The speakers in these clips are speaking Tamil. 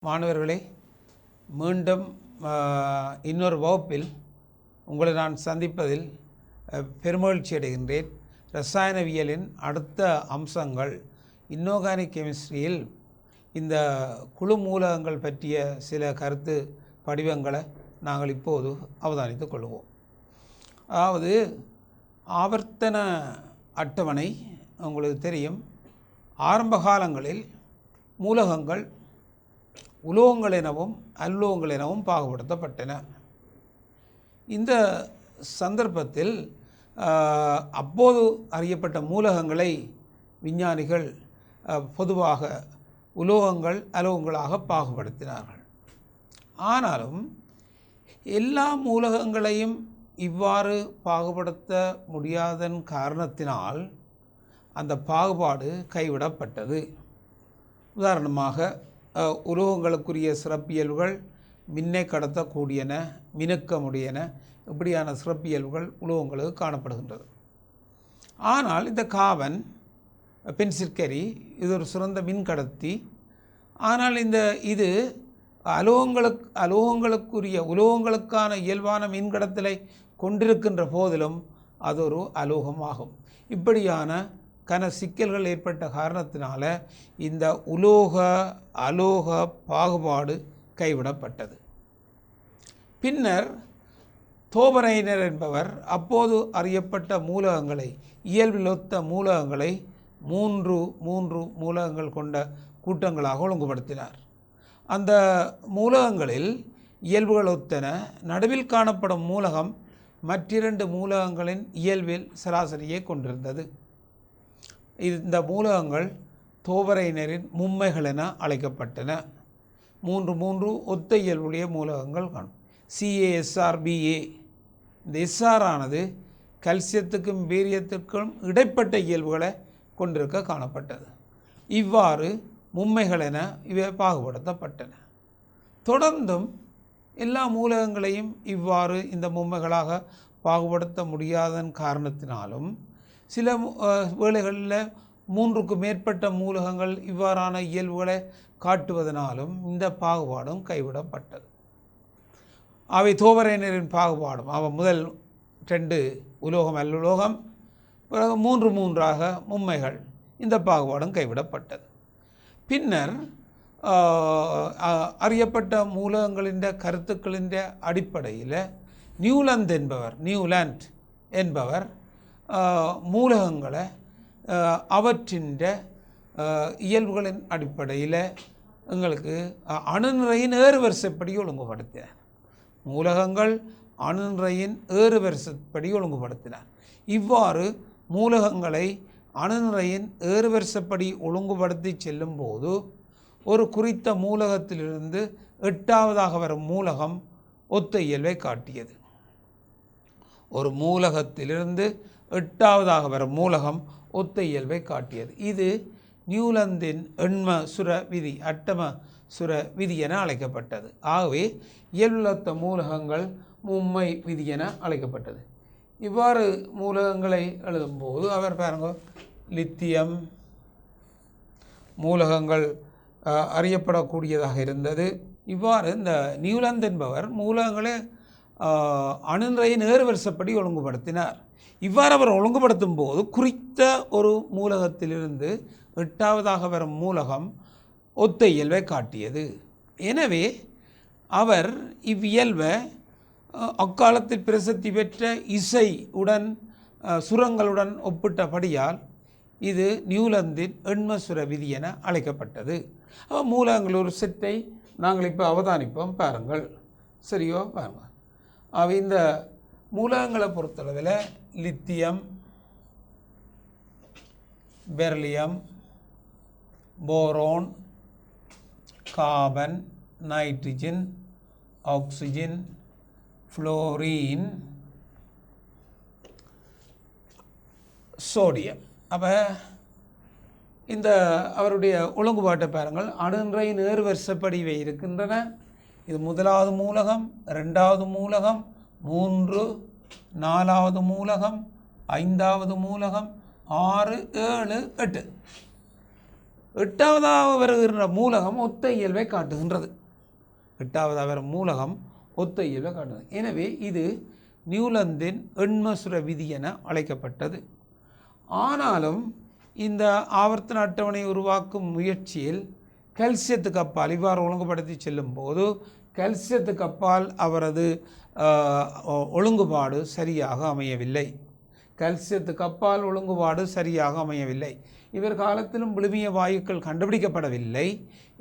மாணவர்களே, மீண்டும் இன்னொரு வகுப்பில் உங்களை நான் சந்திப்பதில் பெருமகிழ்ச்சி அடைகின்றேன். இரசாயனவியலின் அடுத்த அம்சங்கள் இன்ஆர்கானிக் கெமிஸ்ட்ரியில் இந்த குழு மூலகங்கள் பற்றிய சில கருத்து படிவங்களை நாங்கள் இப்போது அவதானித்துக் கொள்வோம். அதாவது ஆவர்த்தன அட்டவணை உங்களுக்கு தெரியும். ஆரம்ப காலங்களில் மூலகங்கள் உலோகங்கள் எனவும் அல்லோகங்கள் எனவும் பாகுபடுத்தப்பட்டன. இந்த சந்தர்ப்பத்தில் அப்போது அறியப்பட்ட மூலகங்களை விஞ்ஞானிகள் பொதுவாக உலோகங்கள் அலோகங்களாக பாகுபடுத்தினார்கள். ஆனாலும் எல்லா மூலகங்களையும் இவ்வாறு பாகுபடுத்த முடியாதன் காரணத்தினால் அந்த பாகுபாடு கைவிடப்பட்டது. உதாரணமாக உலோகங்களுக்குரிய சிறப்பியல்புகள் மின்னை கடத்தக்கூடியன, மினுக்க முடியன, இப்படியான சிறப்பியல்புகள் உலோகங்களுக்கு காணப்படுகின்றது. ஆனால் இந்த காபன், பென்சில்கரி இது ஒரு சிறந்த மின்கடத்தி. ஆனால் இது அலோகங்களுக்குரிய உலோகங்களுக்கான இயல்பான மின்கடத்தலை கொண்டிருக்கின்ற போதிலும் அது ஒரு அலோகமாகும். இப்படியான கன சிக்கல்கள் ஏற்பட்ட காரணத்தினால இந்த உலோக அலோக பாகுபாடு கைவிடப்பட்டது. பின்னர் தோபரைனர் என்பவர் அப்போது அறியப்பட்ட மூலகங்களை, இயல்பிலொத்த மூலகங்களை மூன்று மூலகங்கள் கொண்ட கூட்டங்களாக ஒழுங்குபடுத்தினார். அந்த மூலகங்களில் இயல்புகள் ஒத்தன. நடுவில் காணப்படும் மூலகம் மற்றிரண்டு மூலகங்களின் இயல்பில் சராசரியை கொண்டிருந்தது. இந்த மூலகங்கள் தோவரையினரின் மும்மைகள் என அழைக்கப்பட்டன. மூன்று ஒத்த இயல்புடைய மூலகங்கள் காணும். CaSrBa. இந்த எஸ்ஆர் ஆனது கல்சியத்துக்கும் பேரியத்துக்கும் இடைப்பட்ட இயல்புகளை கொண்டிருக்க காணப்பட்டது. இவ்வாறு மும்மைகள் என இவை பாகுபடுத்தப்பட்டன. தொடர்ந்தும் எல்லா மூலகங்களையும் இவ்வாறு இந்த மும்மைகளாக பாகுபடுத்த முடியாதன் காரணத்தினாலும் சில வேளைகளில் மூன்றுக்கு மேற்பட்ட மூலகங்கள் இவ்வாறான இயல்புகளை காட்டுவதனாலும் இந்த பாகுபாடும் கைவிடப்பட்டது. அவை தோவரையினரின் பாகுபாடும் முதல் 2 உலோகம் அல்லுலோகம், பிறகு 3 மும்மைகள், இந்த பாகுபாடும் கைவிடப்பட்டது. பின்னர் அறியப்பட்ட மூலகங்களின் கருத்துக்களின் அடிப்படையில் நியூலாண்ட் என்பவர் மூலகங்களை அவற்றின் இயல்புகளின் அடிப்படையில் எங்களுக்கு அணுநிறையின் ஏறுவரிசைப்படி ஒழுங்குபடுத்தினார். மூலகங்கள் அணுநிறையின் ஏறுவரிசைப்படி ஒழுங்குபடுத்தினார். இவ்வாறு மூலகங்களை அணுநிறையின் ஏறுவரிசைப்படி ஒழுங்குபடுத்தி செல்லும் போது ஒரு குறித்த மூலகத்திலிருந்து 8ஆவதாக வரும் மூலகம் ஒத்த இயல்பை காட்டியது. ஒரு மூலகத்திலிருந்து 8ஆவதாக வரும் மூலகம் ஒத்த இயல்பை காட்டியது. இது நியூலாந்தின் எண்ம சுர விதி, அட்டம சுர விதி என அழைக்கப்பட்டது. ஆகவே இயல்புலொத்த மூலகங்கள் மும்மை விதி என அழைக்கப்பட்டது. இவ்வாறு மூலகங்களை எழுதும்போது அவர் பாருங்க, லித்தியம் மூலகங்கள் அறியப்படக்கூடியதாக இருந்தது. இவ்வாறு இந்த நியூலாந்து என்பவர் மூலகங்களை அணுநிறையின் ஏறுவரிசைப்படி ஒழுங்குபடுத்தினார். இவ்வாறு அவர் ஒழுங்குபடுத்தும் போது குறித்த ஒரு மூலகத்திலிருந்து 8ஆவதாக வரும் மூலகம் ஒத்த இயல்பை காட்டியது. எனவே அவர் இவ்வியல்பை அக்காலத்தில் பிரசித்தி பெற்ற இசை சுரங்களுடன் ஒப்பிட்டபடியால் இது நியூலாந்தின் எண்மசுர விதி என அழைக்கப்பட்டது. மூலகங்கள் ஒரு செட்டை நாங்கள் இப்போ அவதானிப்போம், பாருங்கள். சரியோ? பாருங்கள். இந்த மூலகங்களை பொறுத்தளவில் lithium, beryllium, boron, carbon, nitrogen, oxygen, fluorine, sodium. அப்போ இந்த அவருடைய ஒழுங்குபாட்டை பாருங்கள். அணுநிறையின் ஏறுவரிசைப்படி இவை இருக்கின்றன. இது 1வது மூலகம், 2வது மூலகம், 3, 4வது மூலகம், 5வது மூலகம், 6, 7, 8. எட்டாவதாக வருகின்ற மூலகம் ஒத்த இயல்பை காட்டுகின்றது. எட்டாவதாக வரும் மூலகம் ஒத்த இயல்பை காட்டுகிறது. எனவே இது நியூலந்தின் எண்மசுர விதி என அழைக்கப்பட்டது. ஆனாலும் இந்த ஆவர்த்தன அட்டவணை உருவாக்கும் முயற்சியில் கல்சியத்துக்கு அப்பால் இவ்வாறு ஒழுங்குபடுத்தி செல்லும் போது கல்சியத்துக்கு அப்பால் அவரது ஒழுங்குபாடு சரியாக அமையவில்லை. கல்சியத்துக்கு அப்பால் ஒழுங்குபாடு சரியாக அமையவில்லை. இவர் காலத்திலும் விழுமிய வாயுக்கள் கண்டுபிடிக்கப்படவில்லை.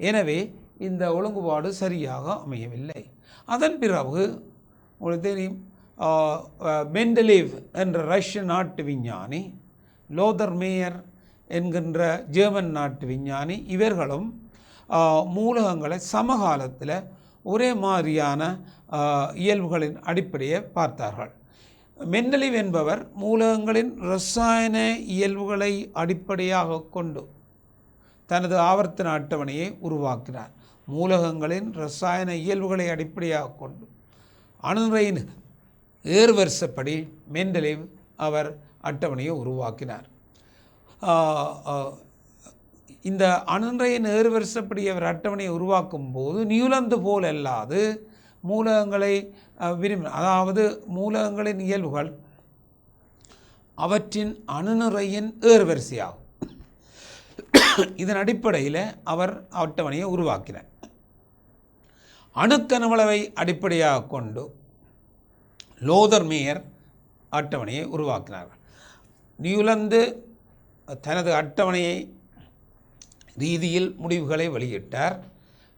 எனவே இந்த ஒழுங்குபாடு சரியாக அமையவில்லை. அதன் பிறகு உங்களுக்கு தெரியும், மெண்டலீவ் என்ற ரஷ்ய நாட்டு விஞ்ஞானி, லோதர் மேயர் என்கின்ற ஜெர்மன் நாட்டு விஞ்ஞானி, இவர்களும் மூலகங்களை சமகாலத்தில் ஒரே மாதிரியான இயல்புகளின் அடிப்படையை பார்த்தார்கள். மெண்டலீவ் என்பவர் மூலகங்களின் இரசாயன இயல்புகளை அடிப்படையாக கொண்டு தனது ஆவர்த்தன அட்டவணையை உருவாக்கினார். மூலகங்களின் இரசாயன இயல்புகளை அடிப்படையாக கொண்டு அணுநிறையின் ஏர்வரிசைப்படி மெண்டலீவ் அவர் அட்டவணையை உருவாக்கினார். இந்த அணுநிறையின் ஏர்வரிசைப்படி அவர் அட்டவணையை உருவாக்கும் போது நியூலந்து போல் அல்லாது மூலகங்களை அதாவது மூலகங்களின் இயல்புகள் அவற்றின் அணுநிறையின் ஏர்வரிசையாகும். இதன் அடிப்படையில் அவர் அட்டவணையை உருவாக்கினார். அணுக்கனவளவை அடிப்படையாக கொண்டு லோதர் மேயர் அட்டவணையை உருவாக்கினார்கள். நியூலந்து தனது அட்டவணையை ரீதியில் முடிவுகளை வெளியிட்டார்.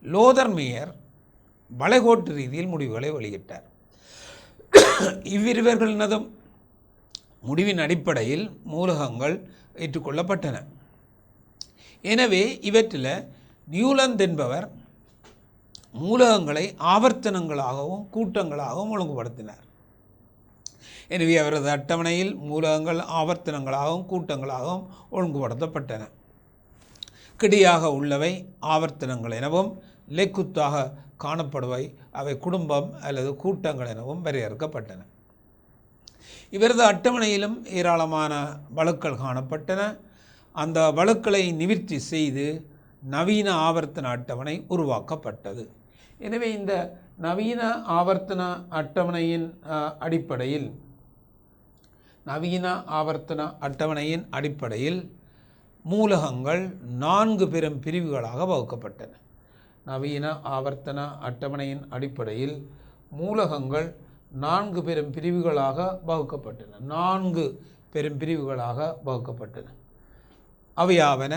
லோதர் மேயர் வளைகோட்டு ரீதியில் முடிவுகளை வெளியிட்டார். இவ்விருவர்களினதும் முடிவின் அடிப்படையில் மூலகங்கள் ஏற்றுக்கொள்ளப்பட்டன. எனவே இவற்றில் நியூலந்து என்பவர் மூலகங்களை ஆவர்த்தனங்களாகவும் கூட்டங்களாகவும் ஒழுங்குபடுத்தினார். எனவே அவரது அட்டவணையில் மூலகங்கள் ஆவர்த்தனங்களாகவும் கூட்டங்களாகவும் ஒழுங்குபடுத்தப்பட்டன. கிடையாக உள்ளவை ஆவர்த்தனங்கள் எனவும் லெக்குத்தாக காணப்படுவை அவை குடும்பம் அல்லது கூட்டங்கள் எனவும் வரையறுக்கப்பட்டன. இவரது அட்டவணையிலும் ஏராளமான வழுக்கள் காணப்பட்டன. அந்த வழுக்களை நிவர்த்தி செய்து நவீன ஆவர்த்தன அட்டவணை உருவாக்கப்பட்டது. எனவே இந்த நவீன ஆவர்த்தன அட்டவணையின் அடிப்படையில் மூலகங்கள் 4 பெரும் பிரிவுகளாக வகுக்கப்பட்டன. நவீன ஆவர்த்தன அட்டவணையின் அடிப்படையில் மூலகங்கள் 4 பெரும் பிரிவுகளாக வகுக்கப்பட்டன. 4 பெரும் பிரிவுகளாக வகுக்கப்பட்டன. அவையாவன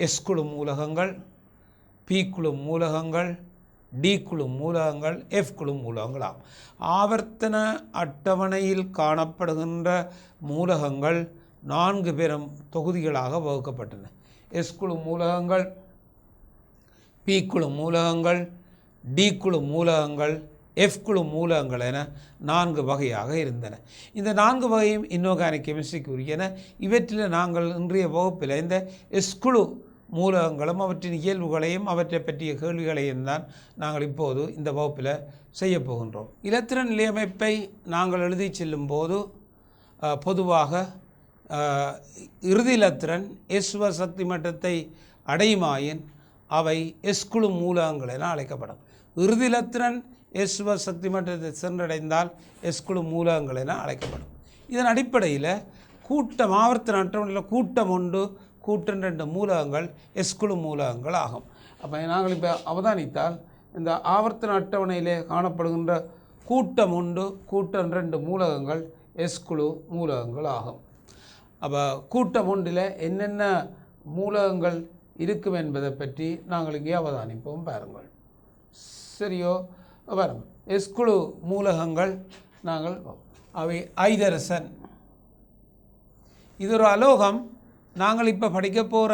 எஸ் குழு மூலகங்கள், பி குழு மூலகங்கள், டி குழு மூலகங்கள், எஃப் குழு மூலகங்களாம். ஆவர்த்தன அட்டவணையில் காணப்படுகின்ற மூலகங்கள் 4 பெரும் தொகுதிகளாக வகுக்கப்பட்டன. எஸ் குழு மூலகங்கள், பி குழு மூலகங்கள், டி குழு மூலகங்கள், எஃப் குழு மூலகங்கள் என 4 வகையாக இருந்தன. இந்த 4 வகையும் இன்ஆர்கானிக் கெமிஸ்ட்ரிக்கு உரியன. இவற்றில் நாங்கள் இன்றைய வகுப்பில் இந்த எஸ் குழு மூலகங்களும் அவற்றின் இயல்புகளையும் அவற்றை பற்றிய கேள்விகளையும் தான் நாங்கள் இப்போது இந்த வகுப்பில் செய்ய போகின்றோம். இலத்திரன் நிலையமைப்பை நாங்கள் எழுதி செல்லும் போது பொதுவாக இறுதி இலத்திரன் எஸ்வ சக்தி மட்டத்தை அடையுமாயின் அவை எஸ் குழு மூலகங்கள் என அழைக்கப்படும். இறுதி இலத்திரன் எஸ்வ சக்தி மட்டத்தை சென்றடைந்தால் எஸ் குழு மூலகங்கள் என அழைக்கப்படும். இதன் அடிப்படையில் கூட்டம் ஆவர்த்தன அட்டவணையில் கூட்டம் ஒன்று கூட்டம் 2 மூலகங்கள் எஸ் குழு மூலகங்கள் ஆகும். அப்போ நாங்கள் இப்போ அவதானித்தால் இந்த ஆவர்த்தன அட்டவணையிலே காணப்படுகின்ற கூட்டம் 1 கூட்டம் 2 மூலகங்கள் எஸ் குழு மூலகங்கள் ஆகும். அப்போ கூட்டம் 1 என்னென்ன மூலகங்கள் இருக்கும் என்பதை பற்றி நாங்கள் இங்கே அவதானிப்போம். பாருங்கள், சரியோ? பாருங்கள், எஸ் குழு மூலகங்கள் நாங்கள் அவை ஐதரசன். இது ஒரு அலோகம். நாங்கள் இப்போ படிக்க போகிற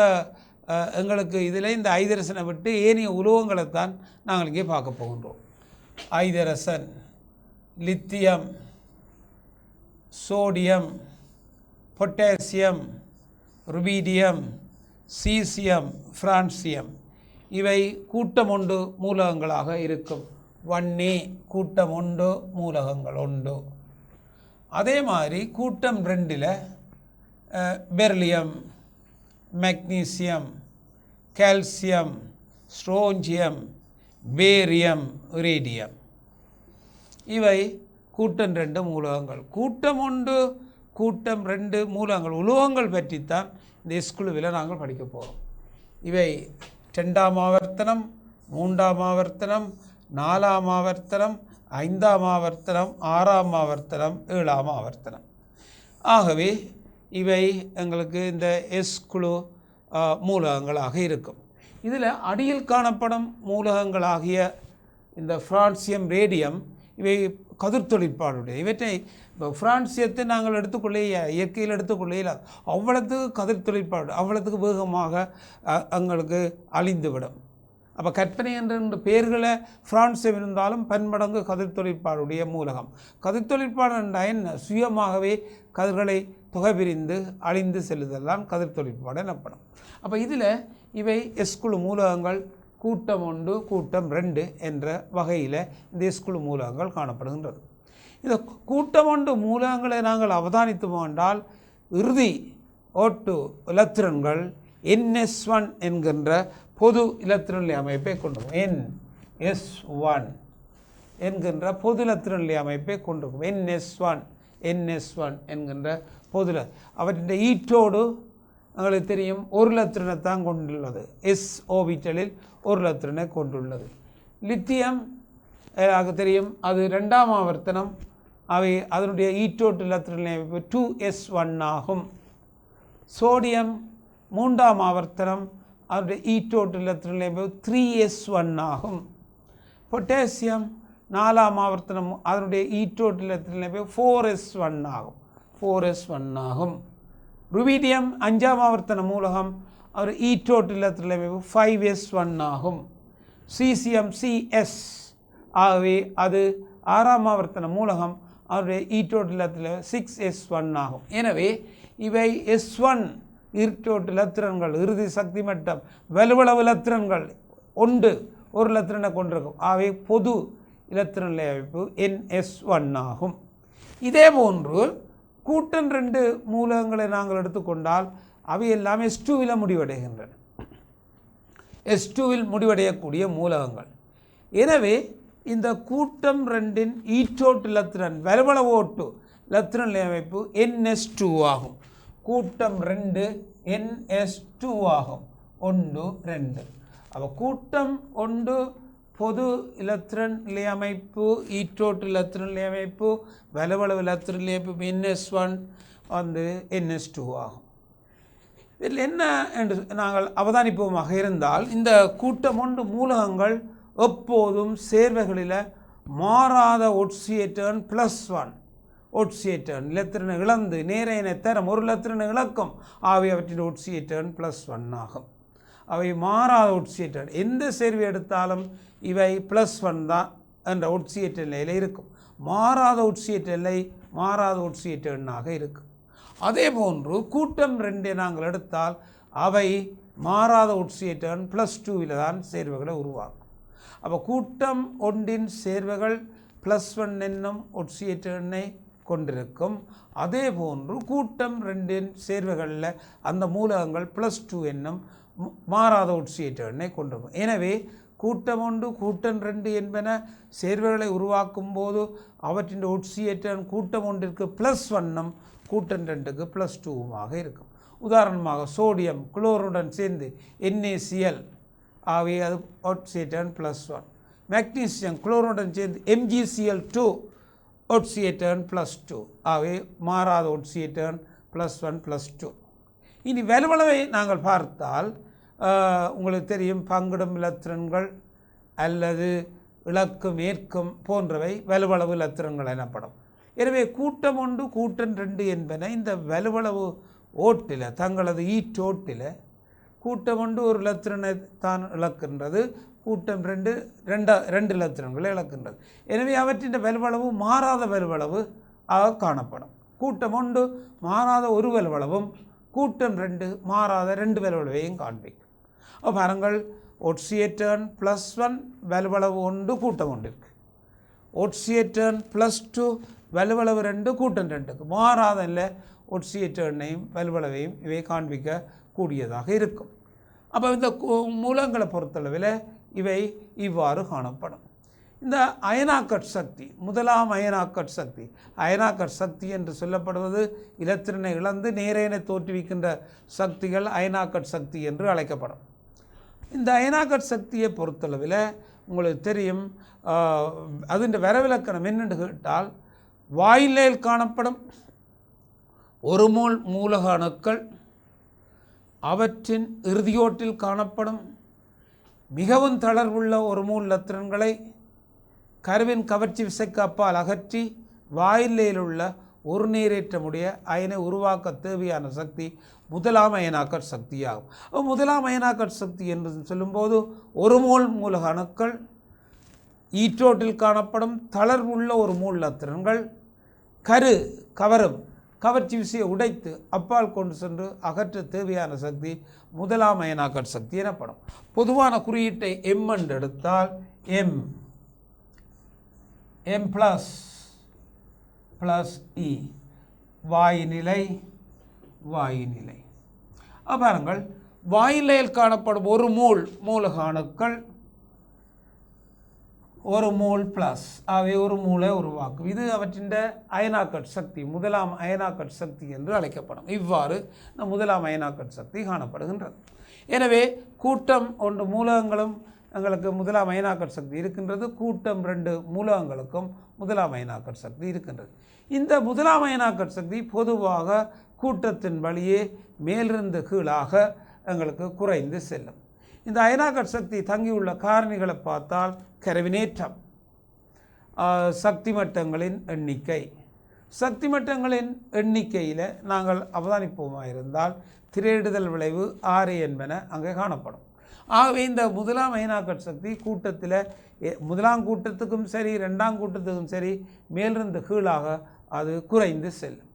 எங்களுக்கு இதில் இந்த ஐதரசனை விட்டு ஏனைய உலோகங்களைத்தான் நாங்கள் இங்கே பார்க்க போகின்றோம். ஐதரசன், lithium, sodium, potassium, rubidium, caesium, francium இவை கூட்டம் 1 மூலகங்களாக இருக்கும். 1A கூட்டம் 1 மூலகங்கள் 1. அதே மாதிரி கூட்டம் 2 beryllium, magnesium, calcium, strontium, barium, radium. இவை கூட்டம் 2 மூலகங்கள். கூட்டம் 1 கூட்டம் 2 மூலகங்கள் உலோகங்கள் பற்றித்தான் இந்த எஸ்குழுவில் நாங்கள் படிக்க போகிறோம். இவை 2ஆம் ஆவர்த்தனம், 3ஆம் ஆவர்த்தனம், 4ஆம் ஆவர்த்தனம், 5ஆம் ஆவர்த்தனம், 6ஆம் ஆவர்த்தனம், 7ஆம் ஆவர்த்தனம். ஆகவே இவை எங்களுக்கு இந்த எஸ்குழு மூலகங்களாக இருக்கும். இதில் அடியில் காணப்படும் மூலகங்களாகிய இந்த பிரான்சியம், ரேடியம் இவை கதிர் தொழிற்பாடுடைய இவற்றை பிரான்சியத்தை நாங்கள் எடுத்துக்கொள்ளே இயற்கையில் எடுத்துக்கொள்ளே அவ்வளோத்துக்கு கதிர் தொழிற்பாடு அவ்வளோத்துக்கு வேகமாக எங்களுக்கு அழிந்துவிடும். அப்போ கற்பனை என்ற பெயர்களை பிரான்சியம் இருந்தாலும் பன்மடங்கு கதிர் தொழிற்பாடுடைய மூலகம். கதிர் தொழிற்பாடு என்றால் என்ன? சுயமாகவே கதிர்களை தொகை பிரிந்து அழிந்து செல்லுதல் தான் கதிர் தொழிற்பாடு எனப்படும். அப்போ இதில் இவை எஸ்குழு மூலகங்கள் கூட்டம் 1 கூட்டம் 2 என்ற வகையில் இந்த எஸ்குழு மூலகங்கள் காணப்படுகின்றது. இந்த கூட்டம் 1 மூலகங்களை நாங்கள் அவதானித்தோம் என்றால் இறுதி ஓட்டு இலத்திரன்கள் NS1 என்கின்ற பொது இலத்திரநிலை அமைப்பை கொண்டிருக்கும். NS1 என்கின்ற பொது இலத்திரநிலை அமைப்பை கொண்டிருக்கும். NS1 என்கின்ற பொது அவற்றின் ஈட்டோடு எங்களுக்கு தெரியும் ஒரு இலத்திரனைத்தான் கொண்டுள்ளது. S ஓபிட்டலில் ஒரு இலத்திரனை கொண்டுள்ளது. லித்தியம் தெரியும், அது 2ஆம் ஆவர்த்தனம். அவை அதனுடைய ஈட்டோட்டு இலத்திரநிலை அமைப்பு 2s1 ஆகும். சோடியம் 3ஆம் ஆவர்த்தனம், அதனுடைய ஈட்டோட்டு இலத்திரநிலை அமைப்பு 3s1 ஆகும். பொட்டாசியம் 4ஆம் ஆவர்த்தனம், அதனுடைய ஈட்டோட்டு இலத்திரநிலை அமைப்பு 4s1 ஆகும். ருபீடியம் 5ஆம் ஆவர்த்தன மூலகம், அவர் ஈட்டோட்டு இலத்திரநிலை அமைப்பு 5s1 ஆகும். சீசியம் CS ஆகவே அது 6ஆம் ஆவர்த்தன மூலகம், அவருடைய ஈட்டோட்டு இலத்திரநிலை 6s1 ஆகும். எனவே இவை S1 ஈட்டோட்டு இலத்திரன்கள், இறுதி சக்தி மட்டம் வலுவளவு இலத்திரன்கள் ஒரு இலத்திரனை கொண்டிருக்கும். ஆகவே பொது இலத்திரநிலை அமைப்பு NS1 ஆகும். இதே போன்று கூட்டம் 2 மூலகங்களை நாங்கள் எடுத்துக்கொண்டால் அவை எல்லாம் S2வில் முடிவடைகின்றன. S2வில் முடிவடையக்கூடிய மூலகங்கள். எனவே இந்த கூட்டம் 2இன் ஈட்டோட்டு இலத்திரன் வலுவளவு ஓட்டு இலத்திரநிலை அமைப்பு NS2 ஆகும். கூட்டம் 2 NS2 ஆகும். 1 2. அப்போ கூட்டம் 1 பொது இலத்திரன் நிலை அமைப்பு, ஈட்டோட்டு இலத்திரன் நிலை அமைப்பு, வலுவளவு இலத்திரன் நிலை அமைப்பு NS1 NS2 ஆகும். இதில் என்ன என்று நாங்கள் அவதானிப்போமாக இருந்தால், இந்த கூட்டம் 1 மூலகங்கள் எப்போதும் சேர்வைகளில் மாறாத ஒட்சியேட்டர்ன் +1 ஒட்சியேட்டர்ன் இலத்திரனை இழந்து நேரையினை தரம் ஒரு இலத்திரனை இழக்கும். ஆகவே அவற்றின் ஒட்சியேட்டர்ன் +1 ஆகும். அவை மாறாத ஒட்சியேட்டர், எந்த சேர்வை எடுத்தாலும் இவை +1 தான் என்ற ஒட்சியேட்டர் நிலையில் இருக்கும். மாறாத ஒட்சியேட்டர் நிலை மாறாத ஒட்சியேட்டர்னாக இருக்கும். அதே போன்று கூட்டம் 2 நாங்கள் எடுத்தால் அவை மாறாத ஒட்சியேட்டர்ன் +2ல் தான் சேர்வைகளை உருவாக்கும். அப்போ கூட்டம் 1இன் சேர்வைகள் +1 என்னும் ஒட்சியேட்டர்னை கொண்டிருக்கும். அதே போன்று கூட்டம் 2இன் சேர்வைகளில் அந்த மூலகங்கள் +2 என்னும் மாறாத ஒட்சியேட்டர்னை கொண்டிருக்கும். எனவே கூட்டம் 1 கூட்டம் 2 என்பன சேர்வைகளை உருவாக்கும் போது அவற்றின் ஒட்சியேட்டர் கூட்டம் 1ற்கு +1ம் கூட்டம் 2க்கு +2மாக இருக்கும். உதாரணமாக சோடியம் குளோருடன் சேர்ந்து NaCl ஆகவே அது ஒட்சியேட்டர் +1. மெக்னீசியம் குளோருடன் சேர்ந்து MgCl2 ஒட்சியேட்டர் +2 ஆகவே மாறாத ஒட்சியேட்டர் +1 +2. இனி வலுவளவை நாங்கள் பார்த்தால் உங்களுக்கு தெரியும், பங்கிடும் இலத்திரன்கள் அல்லது இலக்கும் ஏற்கும் போன்றவை வலுவளவு இலத்திரன்கள் எனப்படும். எனவே கூட்டம் 1 கூட்டம் 2 என்பன இந்த வலுவளவு ஓட்டில் தங்களது ஈட்டோட்டில் கூட்டம் 1 ஒரு இலத்திரனை தான் இழக்கின்றது, கூட்டம் 2 2 இலத்திரன்களை இழக்கின்றது. எனவே அவற்றின் வலுவளவு மாறாத வலுவளவு ஆக காணப்படும். கூட்டம் 1 மாறாத ஒரு வலுவளவும் கூட்டம் 2 மாறாத 2 வலுவளவையும் காண்பிக்கும். பாருங்கள், ஒட்சியேட்டர்ன் +1 வலுவளவு 1 கூட்டம் 1ற்கு, ஒட்சியேட்டர்ன் +2 வலுவளவு 2 கூட்டம் 2க்கு. மாறாத இல்லை ஒட்சியேட்டர்னையும் வலுவளவையும் இவை காண்பிக்க கூடியதாக இருக்கும். அப்போ இந்த மூலங்களை பொறுத்தளவில் இவை இவ்வாறு காணப்படும். இந்த அயனாக்கட் சக்தி, முதலாம் அயனாக்கட் சக்தி, அயனாக்கட் சக்தி என்று சொல்லப்படுவது இலத்திரனை இழந்து நேரேனை தோற்றுவிக்கின்ற சக்திகள் அயனாக்கட் சக்தி என்று அழைக்கப்படும். இந்த அயனாக்கட் சக்தியை பொறுத்தளவில் உங்களுக்கு தெரியும், அதன் வரவிலக்கணம் என்னென்று கேட்டால், வாயிலையில் காணப்படும் ஒரு மோல் மூலக அணுக்கள் அவற்றின் இறுதியோட்டில் காணப்படும் மிகவும் தளர்வுள்ள ஒரு மூல் இலத்திரன்களை கருவின் கவர்ச்சி விசைக்கு அப்பால் அகற்றி வாயிலையில் உள்ள ஒரு நீரேற்றமுடைய அயனை உருவாக்க தேவையான சக்தி முதலாம் அயனாக்கட் சக்தியாகும். முதலாம் அயனாக்கட் சக்தி என்று சொல்லும்போது ஒரு மோல் மூலக அணுக்கள் ஈற்றோட்டில் காணப்படும் தளர்வுள்ள ஒரு மூல் இலத்திரன்கள் கவரும் கவர்ச்சி விசையை உடைத்து அப்பால் கொண்டு சென்று அகற்ற தேவையான சக்தி முதலாம் அயனாக்கட் சக்தி எனப்படும். பொதுவான குறியீட்டை எம் என்று எடுத்தால் எம் ப்ளஸ் இ வாயுநிலை. பாருங்கள், வாயுநிலையில் காணப்படும் ஒரு மோல் மூலக அணுக்கள் ஒரு மோல் ப்ளஸ் அவை ஒரு மூலை உருவாக்கும். இது அவற்றின் அயனாக்கட் சக்தி, முதலாம் அயனாக்கட் சக்தி என்று அழைக்கப்படும். இவ்வாறு முதலாம் அயனாக்கட் சக்தி காணப்படுகின்றது. எனவே கூட்டம் ஒன்று மூலகங்களும் எங்களுக்கு முதலாம் அயனாக்கட் சக்தி இருக்கின்றது, கூட்டம் 2 மூலகங்களுக்கும் முதலாம் அயனாக்கட் சக்தி இருக்கின்றது. இந்த முதலாம் அயனாக்கட் சக்தி பொதுவாக கூட்டத்தின் வழியே மேலிருந்து கீழாக எங்களுக்கு குறைந்து செல்லும். இந்த அயனாக்கட் சக்தி தங்கியுள்ள காரணிகளை பார்த்தால் கருவினேற்றம், சக்தி மட்டங்களின் எண்ணிக்கை. சக்தி மட்டங்களின் எண்ணிக்கையில் நாங்கள் அவதானிப்போமாக இருந்தால் திரையிடுதல் விளைவு 6 என்பன அங்கே காணப்படும். ஆகவே இந்த முதலாம் அயனாக்கட் சக்தி கூட்டத்தில் முதலாம் கூட்டத்துக்கும் சரி 2ஆம் கூட்டத்துக்கும் சரி மேலிருந்து கீழாக அது குறைந்து செல்லும்.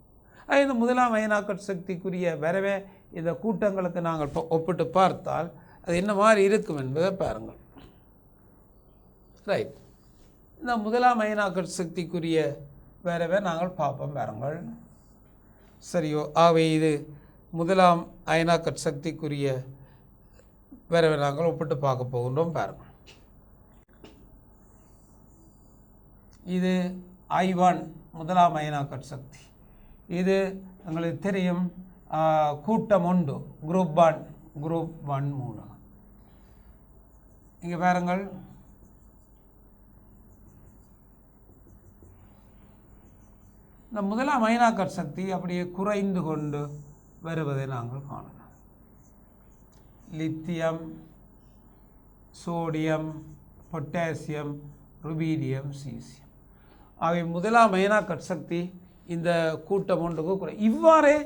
இந்த முதலாம் அயனாக்கட் சக்திக்குரிய வரவே இந்த கூட்டங்களுக்கு நாங்கள் ஒப்பிட்டு பார்த்தால் அது என்ன மாதிரி இருக்கும் என்பதை பாருங்கள். ரைட், இந்த முதலாம் அயனாக்கட் சக்திக்குரிய வரவே நாங்கள் பார்ப்போம் பாருங்கள். சரியோ? ஆகவே இது முதலாம் அயனாக்கட் சக்திக்குரிய வரவே நாங்கள் ஒப்பிட்டு பார்க்க போகின்றோம் பாருங்கள். இது I1 முதலாம் அயனாக்கட் சக்தி. இது எங்களுக்கு தெரியும் கூட்டம் 1 குரூப் 1 மூலம். இங்கே பாருங்கள், இந்த முதலாம் அயனாக்கட் சக்தி அப்படியே குறைந்து கொண்டு வருவதை நாங்கள் காணலாம். Lithium, sodium, potassium, rubidium, caesium அவை முதலாம் அயனாக்கட் சக்தி இந்த கூட்டம் 1க்கு குறையும். இவ்வாறே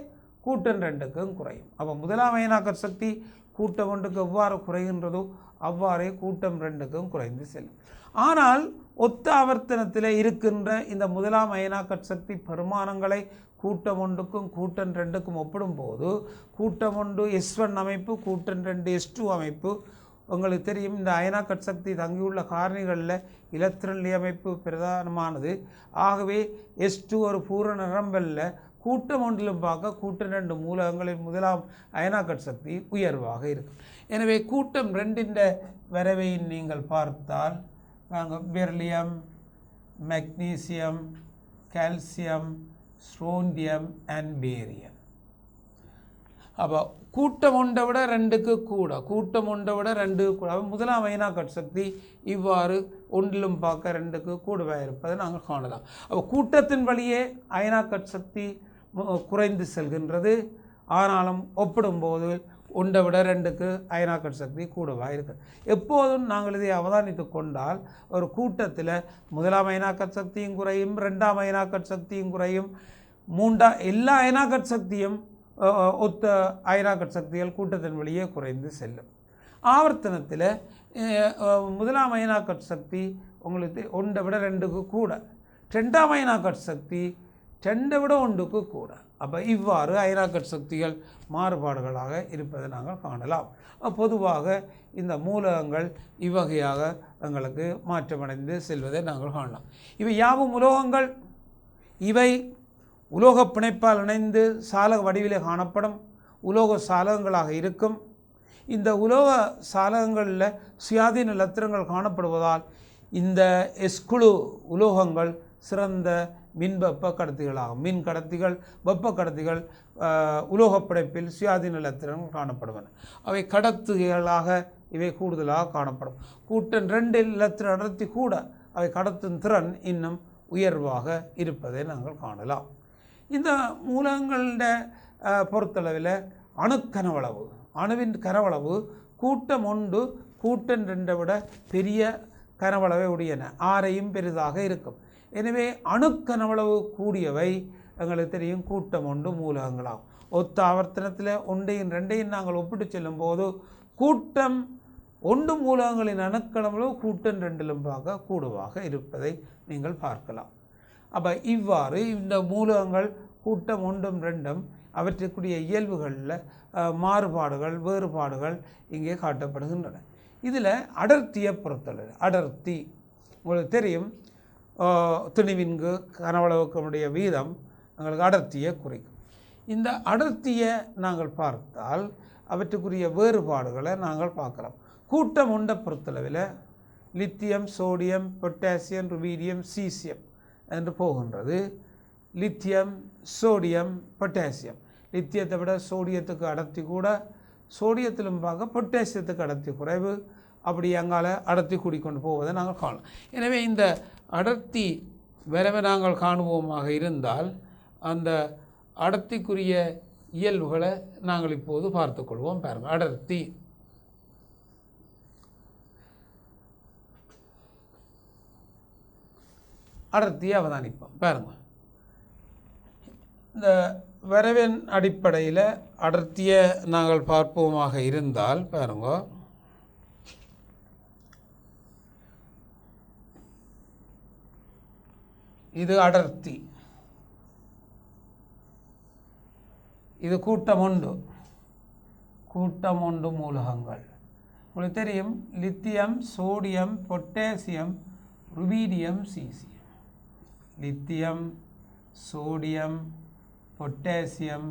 கூட்டம் 2க்கும் குறையும். அப்போ முதலாம் அயனாக்கட் சக்தி கூட்டம் 1க்கு எவ்வாறு குறைகின்றதோ அவ்வாறே கூட்டம் 2க்கும் குறைந்து செல்லும். ஆனால் ஒத்த ஆவர்த்தனத்தில் இருக்கின்ற இந்த முதலாம் அயனாக்கட் சக்தி பெருமானங்களை கூட்டம் 1க்கும் கூட்டம் 2க்கும் ஒப்பிடும்போது கூட்டம் 1 S1 அமைப்பு, கூட்டம் 2 S2 அமைப்பு. உங்களுக்கு தெரியும், இந்த அயனாக்கட் சக்தி தங்கியுள்ள காரணிகளில் இலத்திரன் அமைப்பு பிரதானமானது. ஆகவே S2 ஒரு பூரண நிரம்பல்ல. கூட்டம் 1லும் பார்க்க கூட்டம் 2 மூலகங்களின் முதலாம் அயனாக்கட் சக்தி உயர்வாக இருக்கும். எனவே கூட்டம் 2 வரவை நீங்கள் பார்த்தால் beryllium, magnesium, calcium, strontium and barium. அப்போ கூட்டம் 1 விட 2க்கு கூட, கூட்டம் 1 விட 2 கூட. முதலாம் அயனாக்கட் சக்தி இவ்வாறு 1லும் பார்க்க 2க்கு கூடவாக இருப்பதை நாங்கள் காணலாம். அப்போ கூட்டத்தின் வழியே அயனாக்கட் சக்தி குறைந்து செல்கின்றது. ஆனாலும் ஒப்பிடும்போது 1 விட 2க்கு அயனாக்கட் சக்தி கூடவாக இருக்குது. எப்போதும் நாங்கள் இதை அவதானித்து கொண்டால் ஒரு கூட்டத்தில் முதலாம் அயனாக்கட் சக்தியும் குறையும், 2ஆம் அயனாக்கட் சக்தியும் குறையும், எல்லா அயனாக்கட் சக்தியும் ஒத்த அயனாக்கட் சக்திகள் கூட்டத்தின் வழியே குறைந்து செல்லும். ஆவர்த்தனத்தில் முதலாம் அயனாக்கட் சக்தி உங்களுக்கு 1 விட 2க்கு கூட, 2ஆம் அயனாக்கட் சக்தி 2 விட 1க்கு கூட. அப்போ இவ்வாறு அயனாக்கட் சக்திகள் மாறுபாடுகளாக இருப்பதை நாங்கள் காணலாம். பொதுவாக இந்த மூலகங்கள் இவ்வகையாக எங்களுக்கு மாற்றமடைந்து செல்வதை நாங்கள் காணலாம். இவை யாவும் உலோகங்கள். இவை உலோக பிணைப்பால் இணைந்து சாலக வடிவிலே காணப்படும் உலோக சாலகங்களாக இருக்கும். இந்த உலோக சாலகங்களில் சுயாதீன இலத்திரங்கள் காணப்படுவதால் இந்த எஸ்குழு உலோகங்கள் சிறந்த மின் வெப்ப கடத்திகளாகும். மின் கடத்திகள், வெப்ப கடத்திகள் உலோகப் படைப்பில் சுயாதீன இலத்திரங்கள் காணப்படுவன. அவை கடத்துகளாக இவை கூடுதலாக காணப்படும். கூட்டம் 2 இலத்திர அடர்த்தி கூட அவை கடத்தும் திறன் இன்னும் உயர்வாக இருப்பதை நாங்கள் காணலாம். இந்த மூலகங்கள பொறுத்தளவில் அணுக்கனவளவு, அணுவின் கனவளவு கூட்டம் 1 கூட்டம் 2 விட பெரிய கனவளவை உடையன, 6ஐயும் பெரிதாக இருக்கும். எனவே அணுக்கனவளவு கூடியவை எங்களுக்கு தெரியும் கூட்டம் 1 மூலகங்களாகும். ஒத்த ஆவர்த்தனத்தில் 1ஐயும் 2ஐயும் நாங்கள் ஒப்பிட்டு செல்லும் போது கூட்டம் 1 மூலகங்களின் அணுக்கனவளவு கூட்டம் 2லும் பார்க்க கூடுவாக இருப்பதை நீங்கள் பார்க்கலாம். அப்போ இவ்வாறு இந்த மூலகங்கள் கூட்டம் 1ம் 2ம் அவற்றுக்குரிய இயல்புகளில் மாறுபாடுகள், வேறுபாடுகள் இங்கே காட்டப்படுகின்றன. இதில் அடர்த்தியை பொறுத்தளவு, அடர்த்தி உங்களுக்கு தெரியும், திணிவின்கு கனவளவுக்குடைய வீதம் எங்களுக்கு அடர்த்தியை குறைக்கும். இந்த அடர்த்தியை நாங்கள் பார்த்தால் அவற்றுக்குரிய வேறுபாடுகளை நாங்கள் பார்க்கலாம். கூட்டம் 1 பொறுத்தளவில் lithium, sodium, potassium, rubidium, caesium என்று போகின்றது. Lithium, sodium, potassium. லித்தியத்தை விட சோடியத்துக்கு அடர்த்தி கூட, சோடியத்திலும் பார்க்க பொட்டாசியத்துக்கு அடர்த்தி குறைவு. அப்படி அங்கால அடர்த்தி கூடிக்கொண்டு போவதை நாங்கள் காணலாம். எனவே இந்த அடர்த்தி வரவை நாங்கள் காணுவோமாக இருந்தால் அந்த அடர்த்திக்குரிய இயல்புகளை நாங்கள் இப்போது பார்த்துக்கொள்வோம். பாருங்கள், அடர்த்தி அடர்த்தியை அவதானிப்போம். பாருங்கள், இந்த வரவின் அடிப்படையில் அடர்த்தியை நாங்கள் பார்ப்போமாக இருந்தால் பாருங்க, இது அடர்த்தி, இது கூட்டம் 1, கூட்டம் 1 மூலகங்கள். உங்களுக்கு தெரியும் lithium, sodium, potassium, rubidium, caesium. Lithium, sodium, potassium,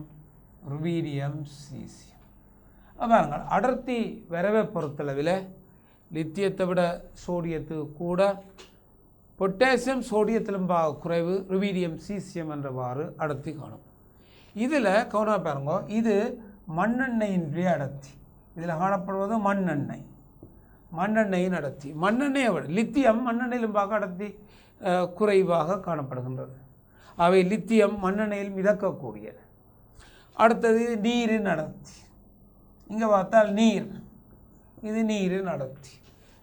rubidium, caesium. பாருங்கள், அடர்த்தி வரவை பொறுத்தளவில் லித்தியத்தை விட சோடியத்துக்கு கூட, பொட்டாசியம் சோடியத்திலும் குறைவு, ருபீடியம், சீசியம் என்றவாறு அடர்த்தி காணும். இதில் கவனமாக பாருங்க, இது மண்ணெண்ணெயினுடைய அடர்த்தி. இதில் காணப்படுவது மண்ணெண்ணெய், மண்ணெண்ணெயின் அடர்த்தி. மண்ணெண்ணெயை விட லித்தியம் மண்ணெண்ணெயிலும் அடர்த்தி குறைவாக காணப்படுகின்றது. அவை லித்தியம் மண்ணெண்ணெயில் மிதக்கக்கூடியது. அடுத்தது நீரின் அடர்த்தி. இங்கே பார்த்தால் நீர், இது நீரின் அடர்த்தி.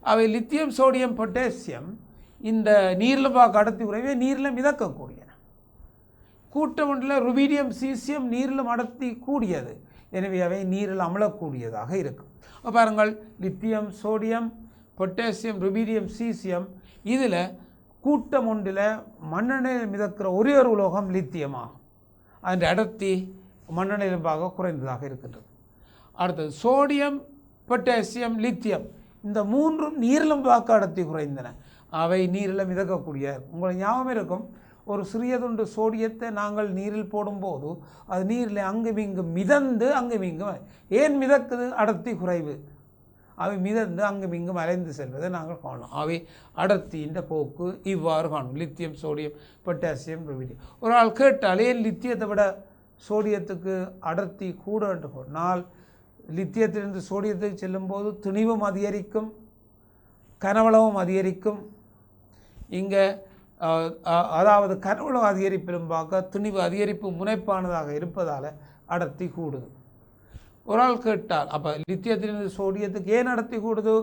அவை லித்தியம், சோடியம், பொட்டாசியம் இந்த நீரில் அடர்த்தி குறைவே, நீரில் மிதக்கக்கூடியன. கூட்டம் 1 ருபீடியம், சீசியம் நீரிலும் அடர்த்தி கூடியது. எனவே அவை நீரில் அமலக்கூடியதாக இருக்கும். பாருங்கள், lithium, sodium, potassium, rubidium, caesium இதில் கூட்டம் 1 மண்ணெண்ணெயில் மிதக்கிற ஒரே ஒரு உலோகம் லித்தியமாகும். அதன் அடர்த்தி மண்ணெண்ணெயிலும் குறைந்ததாக இருக்கின்றது. அடுத்தது சோடியம், பொட்டாசியம், லித்தியம் இந்த 3ம் நீரிலும் அடர்த்தி குறைந்தன. அவை நீரில் மிதக்கக்கூடிய, உங்களுக்கு ஞாபகம் இருக்கும், ஒரு சிறிய துண்டு சோடியத்தை நாங்கள் நீரில் போடும்போது அது நீரில் அங்கும் இங்கும் மிதந்து அங்கும் இங்கும். ஏன் மிதக்குது? அடர்த்தி குறைவு. அவை மிதந்து அங்கும் இங்கும் அலைந்து செல்வதை நாங்கள் காணலாம். அவை அடர்த்தியின் போக்கு இவ்வாறு காணும். Lithium, sodium, potassium, rubidium. ஒரு ஆள் கேட்டால் ஏன் லித்தியத்தை விட சோடியத்துக்கு அடர்த்தி கூட என்று சொன்னால், லித்தியத்திலிருந்து சோடியத்துக்கு செல்லும்போது திணிவும் அதிகரிக்கும், கனவளவும் அதிகரிக்கும். இங்கே அதாவது கனவளவு அதிகரிப்பிலும் திணிவு அதிகரிப்பு முனைப்பானதாக இருப்பதால் அடர்த்தி கூடுது. ஒரு ஆள் கேட்டால் அப்போ லித்தியத்திலிருந்து சோடியத்துக்கு ஏன் அடர்த்தி கூடுது?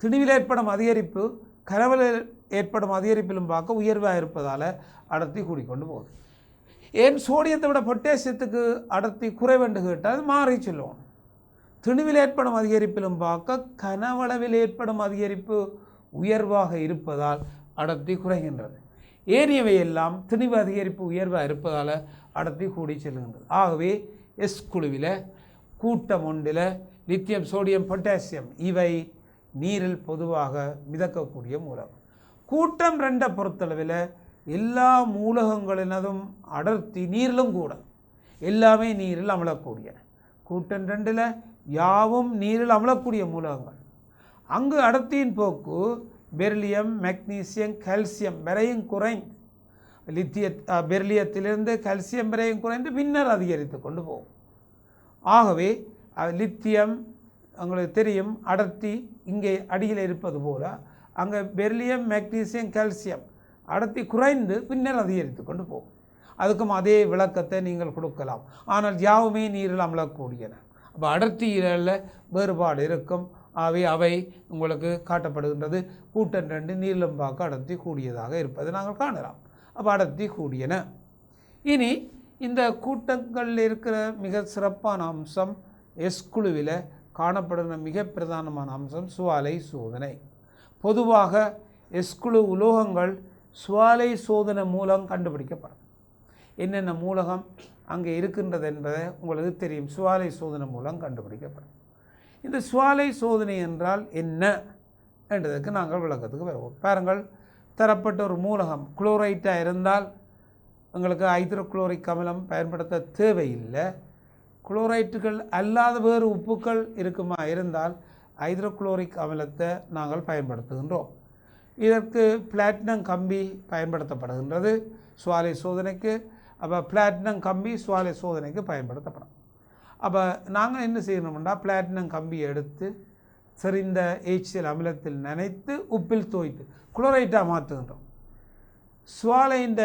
திணிவில் ஏற்படும் அதிகரிப்பு கனவளில் ஏற்படும் அதிகரிப்பிலும் உயர்வாக இருப்பதால் அடர்த்தி கூடிக்கொண்டு போகுது. ஏன் சோடியத்தை விட பொட்டாசியத்துக்கு அடர்த்தி குறைவென்று கேட்டால் மாறி சொல்லுவோம். திணிவில் ஏற்படும் அதிகரிப்பிலும் கனவளவில் ஏற்படும் அதிகரிப்பு உயர்வாக இருப்பதால் அடர்த்தி குறைகின்றது. ஏனையவை எல்லாம் திணிவு அதிகரிப்பு உயர்வாக இருப்பதால் அடர்த்தி கூடி செல்கின்றது. ஆகவே எஸ் குழுவில் கூட்டம் 1 லித்தியம், சோடியம், பொட்டாசியம் இவை நீரில் பொதுவாக மிதக்கக்கூடிய மூலகம். கூட்டம் 2 பொறுத்தளவில் எல்லா மூலகங்களினதும் அடர்த்தி நீரிலும் கூட எல்லாமே நீரில் அமலக்கூடிய. கூட்டம் 2 யாவும் நீரில் அமிழக்கூடிய மூலகங்கள். அங்கு அடர்த்தியின் போக்கு பெரிலியம், மெக்னீசியம், கால்சியம் வரையும் குறைந்து பெரிலியத்திலிருந்து கால்சியம் வரையும் குறைந்து பின்னர் அதிகரித்து கொண்டு போகும். ஆகவே லித்தியம் உங்களுக்கு தெரியும் அடர்த்தி இங்கே அடியில் இருப்பது போல அங்கே பெரிலியம், மெக்னீசியம், கால்சியம் அடர்த்தி குறைந்து பின்னர் அதிகரித்து கொண்டு போகும். அதுக்கும் அதே விளக்கத்தை நீங்கள் கொடுக்கலாம். ஆனால் யாவுமே நீரில் அமிழக்கூடியன. அப்போ அடர்த்தியில் வேறுபாடு இருக்கும். அவை உங்களுக்கு காட்டப்படுகின்றது. கூட்டம் 2 நீரிலும் பார்க்க அடர்த்தி கூடியதாக இருப்பதை நாங்கள் காணலாம். அப்போ அடர்த்தி கூடியன. இனி இந்த கூட்டங்களில் இருக்கிற மிக சிறப்பான அம்சம் எஸ் குழுவில் காணப்படுகிற மிக பிரதானமான அம்சம் சுவாலை சோதனை. பொதுவாக எஸ் குழு உலோகங்கள் சுவாலை சோதனை மூலம் கண்டுபிடிக்கப்படும். என்னென்ன மூலகம் அங்கே இருக்கின்றது என்பதை உங்களுக்கு தெரியும். சுவாலை சோதனை மூலம் கண்டுபிடிக்கப்படும். இந்த சுவாலை சோதனை என்றால் என்ன என்றதுக்கு நாங்கள் விளக்கத்துக்கு வருவோம். பாருங்கள், தரப்பட்ட ஒரு மூலகம் குளோரைட்டாக இருந்தால் உங்களுக்கு ஹைட்ரோகுளோரிக் அமிலம் பயன்படுத்த தேவையில்லை. குளோரைட்டுகள் அல்லாத வேறு உப்புக்கள் இருக்குமா இருந்தால் ஹைட்ரோகுளோரிக் அமிலத்தை நாங்கள் பயன்படுத்துகின்றோம். இதற்கு பிளாட்டினம் கம்பி பயன்படுத்தப்படுகின்றது சுவாலை சோதனைக்கு. அப்போ பிளாட்டினம் கம்பி சுவாலை சோதனைக்கு பயன்படுத்தப்படும். அப்போ நாங்கள் என்ன செய்யணும்னா பிளாட்டினம் கம்பியை எடுத்து செறிந்த HCl அமிலத்தில் நனைத்து உப்பில் தோய்த்து குளோரைட்டாக மாற்றுகின்றோம். சுவாலையின்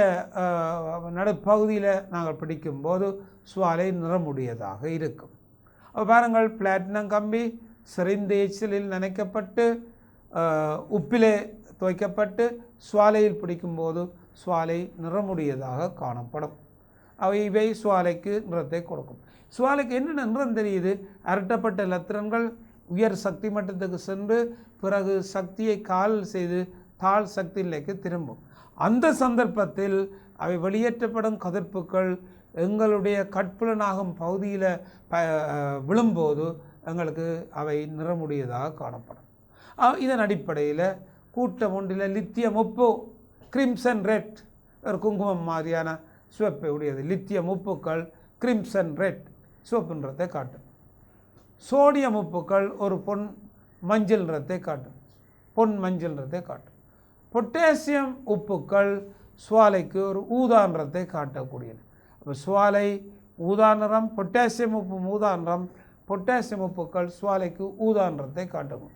நடுப்பகுதியில் நாங்கள் பிடிக்கும்போது சுவாலை நிறமுடையதாக இருக்கும். அப்போ பாருங்கள், பிளாட்டினம் கம்பி செறிந்த HCl நனைக்கப்பட்டு உப்பிலே துவைக்கப்பட்டு சுவாலையில் பிடிக்கும்போது சுவாலை நிறமுடையதாக காணப்படும். இவை சுவாலைக்கு நிறத்தை கொடுக்கும். சுவாலைக்கு என்னென்ன நிறம் தெரியுது? அரட்டப்பட்ட இலத்திரன்கள் உயர் சக்தி மட்டத்துக்கு சென்று பிறகு சக்தியை கால் செய்து தாழ் சக்தி நிலைக்கு திரும்பும். அந்த சந்தர்ப்பத்தில் அவை வெளியேற்றப்படும் கதிர்ப்புக்கள் எங்களுடைய கட்புலனாகும் பகுதியில் விழும்போது எங்களுக்கு அவை நிறமுடையதாக காணப்படும். இதன் அடிப்படையில் கூட்டம் ஒன்றில் லித்தியம் உப்பு கிரிம்சன் ரெட் ஒரு குங்குமம் மாதிரியான சிவப்பை உடையது. லித்தியம் உப்புக்கள் கிரிம்சன் ரெட் சிவப்பு நிறத்தை காட்டும். சோடியம் உப்புக்கள் ஒரு பொன் மஞ்சள் நிறத்தை காட்டும். பொன் மஞ்சள் நிறத்தை காட்டும். பொட்டாசியம் உப்புக்கள் சுவாலைக்கு ஒரு ஊதா நிறத்தை காட்டக்கூடியது. அப்போ சுவாலை ஊதா நிறம், பொட்டாசியம் உப்பு ஊதா நிறம். பொட்டாசியம் உப்புக்கள் சுவாலைக்கு ஊதா நிறத்தை காட்டும்.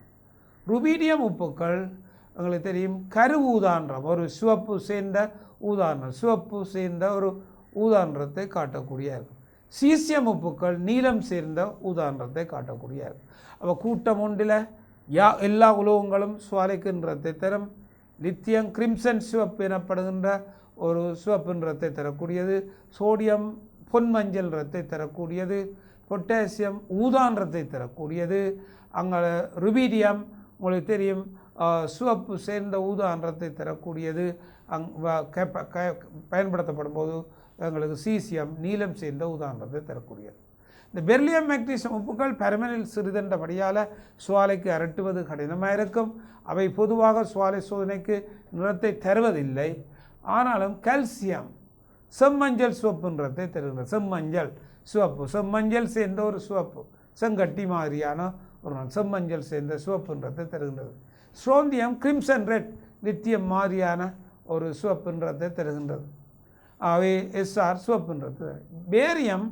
ருபீடியம் உப்புக்கள் உங்களுக்கு தெரியும் கரு ஊதா நிறம், ஒரு சிவப்பு சேர்ந்த ஊதா நிறம், சிவப்பு சேர்ந்த ஒரு ஊதா நிறத்தை காட்டக்கூடிய இருக்கும். சீசியம் உப்புக்கள் நீலம் சேர்ந்த ஊதா நிறத்தை காட்டக்கூடிய இருக்கும். அப்போ கூட்டம் ஒன்றில் எல்லா உலோகங்களும் சுவாலைக்கு நிறத்தை தரும். லித்தியம் கிரிம்சன் சிவப்பு எனப்படுகின்ற ஒரு சிவப்பு நிறத்தை தரக்கூடியது. சோடியம் பொன் மஞ்சள் நிறத்தை தரக்கூடியது. பொட்டாசியம் ஊதா நிறத்தை தரக்கூடியது. அங்கே ருபீடியம் உங்களுக்கு தெரியும் சிவப்பு சேர்ந்த ஊதா நிறத்தை தரக்கூடியது. பயன்படுத்தப்படும் போது எங்களுக்கு சீசியம் நீலம் சேர்ந்த ஊதா நிறத்தை தரக்கூடியது. இந்த பெரிலியம், மெக்னீசியம் உப்புக்கள் பெர்மனில் சிறிதண்டபடியால் சுவாலைக்கு அரட்டுவது கடினமாக இருக்கும். அவை பொதுவாக சுவாலை சோதனைக்கு நிறத்தை தருவதில்லை. ஆனாலும் கால்சியம் செம்மஞ்சள் சிவப்பு நிறத்தை தருகின்றது. செம்மஞ்சள் சிவப்பு, செம்மஞ்சள் சேர்ந்த ஒரு சிவப்பு, செங்கட்டி மாதிரியான ஒரு செம்மஞ்சள் சேர்ந்த சிவப்பு நிறத்தை தருகின்றது. ஸ்ட்ரோந்தியம் கிரிம்சன் ரெட் லித்தியம் மாதிரியான ஒரு சிவப்பு நிறத்தை தருகின்றது. அவை SR சிவப்பு நிறத்தை. பேரியம்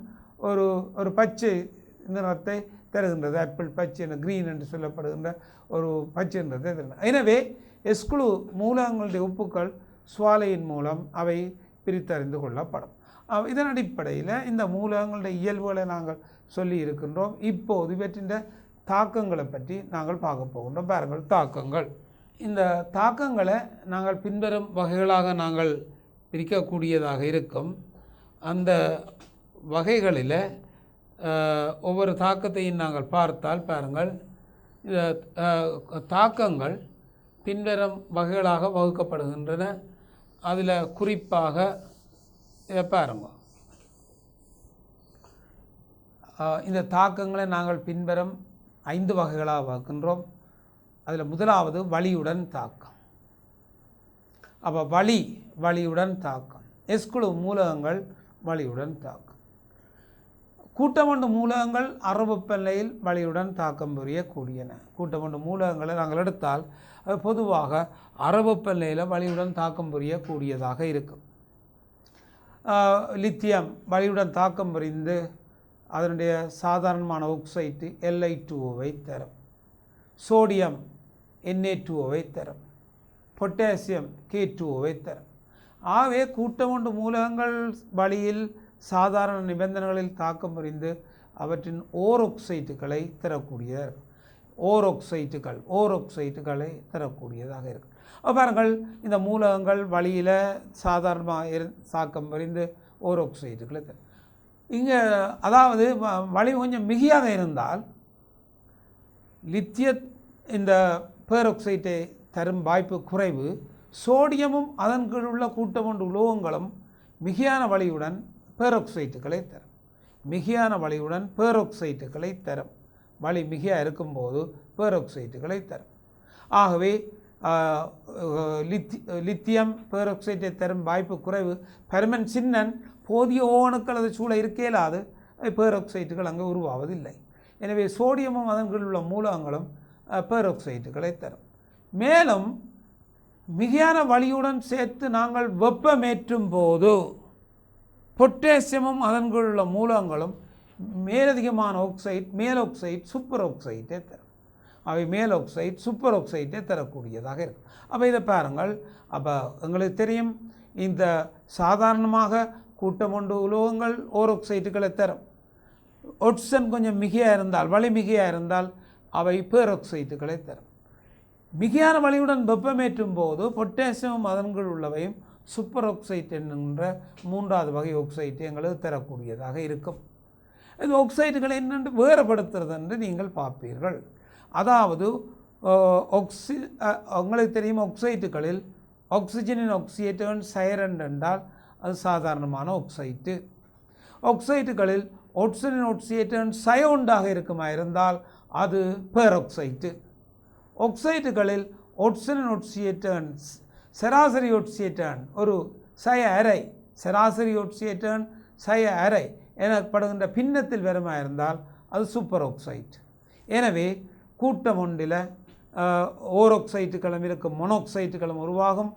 ஒரு பச்சை நிறத்தை தருகின்றது. ஆப்பிள் பச்சை கிரீன் என்று சொல்லப்படுகின்ற ஒரு பச்சை நிறத்தை தருகின்றது. எனவே எஸ்குழு மூலகங்களுடைய உப்புக்கள் சுவாலையின் மூலம் அவை பிரித்தறிந்து கொள்ளப்படும். இதன் அடிப்படையில் இந்த மூலகங்களுடைய இயல்புகளை நாங்கள் சொல்லி இருக்கின்றோம். இப்போது இவற்றின் தாக்கங்களை பற்றி நாங்கள் பார்க்க போகின்றோம். பாருங்கள், தாக்கங்கள். இந்த தாக்கங்களை நாங்கள் பின்வரும் வகைகளாக நாங்கள் பிரிக்கக்கூடியதாக இருக்கும். அந்த வகைகளில் ஒவ்வொரு தாக்கத்தையும் நாங்கள் பார்த்தால் பாருங்கள், இந்த தாக்கங்கள் பின்வரும் வகைகளாக வகுக்கப்படுகின்றன. அதில் குறிப்பாக இதை பாருங்க, இந்த தாக்கங்களை நாங்கள் பின்வரும் 5 வகைகளாக வகுக்கின்றோம். அதில் முதலாவது வலியுடன் தாக்கம். அப்போ வலியுடன் தாக்கம். எஸ்குழு மூலகங்கள் வலியுடன் தாக்கம். கூட்டமண்டு மூலகங்கள் அறவெப்பநிலையில் வலியுடன் தாக்கம் புரியக்கூடியன. கூட்டமண்டு மூலகங்களை நாங்கள் எடுத்தால் அது பொதுவாக அறவெப்பநிலையில் வலியுடன் தாக்கம் புரியக்கூடியதாக இருக்கும். லித்தியம் வலியுடன் தாக்கம் புரிந்து அதனுடைய சாதாரணமான ஆக்சைடு Li2O தரும். சோடியம் Na2O தரும். பொட்டாசியம் K2O தரும். ஆகவே கூட்டமண்டு மூலகங்கள் வழியில் சாதாரண நிபந்தனைகளில் தாக்கம் புரிந்து அவற்றின் ஓரோக்சைட்டுகளை தரக்கூடிய ஓரோக்சைட்டுகளை தரக்கூடியதாக இருக்கும். பாருங்கள், இந்த மூலகங்கள் வழியில் சாதாரணமாக தாக்கம் புரிந்து ஓரோக்சைட்டுகளை தரும். இங்கே அதாவது வலி கொஞ்சம் மிகையாக இருந்தால் லித்திய இந்த பேராக்சைட்டை தரும் வாய்ப்பு குறைவு. சோடியமும் அதன் கீழ் உள்ள கூட்டமண்டு உலோகங்களும் மிகையான வலியுடன் பேராக்சைட்டுகளை தரும். மிகையான வலியுடன் பேராக்சைட்டுகளை தரும். வலி மிகையாக இருக்கும்போது பேராக்சைட்டுகளை தரும். ஆகவே லித்தியம் பேராக்சைட்டை தரும் வாய்ப்பு குறைவு. பெர்மன் சின்னன் போதிய ஓவணுக்கள் அது சூழ இருக்கேலாது பேராக்சைட்டுகள் அங்கே உருவாவதில்லை. எனவே சோடியமும் அதன் கீழ் உள்ள மூலகங்களும் பேராக்சைட்டுகளை தரும். மேலும் மிகையான வலியுடன் சேர்த்து நாங்கள் வெப்பமேற்றும் போது பொட்டாசியமும் அதன் கீழ் உள்ள மூலகங்களும் மேலதிகமான மேலோக்சைட் சூப்பர் ஆக்சைட்டை தரும். அவை மேலோக்சைட் சூப்பர் ஆக்சைட்டை தரக்கூடியதாக இருக்கும். அப்போ இதை பாருங்கள். அப்போ எங்களுக்கு தெரியும், இந்த சாதாரணமாக கூட்டமண்டு உலோகங்கள் ஓரோக்சைட்டுகளை தரும். ஒட்சன் கொஞ்சம் மிகையாக இருந்தால், வலி மிகையாக இருந்தால் அவை பேராக்சைட்டுகளை தரும். மிகையான வலியுடன் வெப்பமேற்றும் போது பொட்டாசியம் அதன்கள் உள்ளவையும் சூப்பர் ஆக்சைட் என்கின்ற மூன்றாவது வகை ஆக்சைட்டு எங்களுக்கு தரக்கூடியதாக இருக்கும். இது ஆக்சைட்டுகளை என்னென்று வேறுபடுத்துறது என்று நீங்கள் பார்ப்பீர்கள். அதாவது உங்களுக்கு தெரியும், ஆக்சைட்டுகளில் ஆக்சிஜனின் ஆக்சியேட்டர் சைரன் என்றால் அது சாதாரணமான ஆக்சைட்டு. ஆக்சைட்டுகளில் ஒட்சனின் ஆக்சியேட்டர் சயோண்டாக இருக்குமா இருந்தால் அது பேராக்சைட்டு. ஆக்சைட்டுகளில் ஒட்சனின் ஆக்சியேட்டர் சராசரி ஆக்சியேட்டர் ஒரு சய அரை, சராசரி ஆக்சியேட்டர் சய அரை எனப்படுகின்ற பின்னத்தில் வருமா இருந்தால் அது சூப்பர் ஆக்சைட். எனவே கூட்டம் ஒன்றில் ஓரோக்சைட்டுகளும் இருக்கும், மொனோக்சைட்டுகளும் உருவாகும்,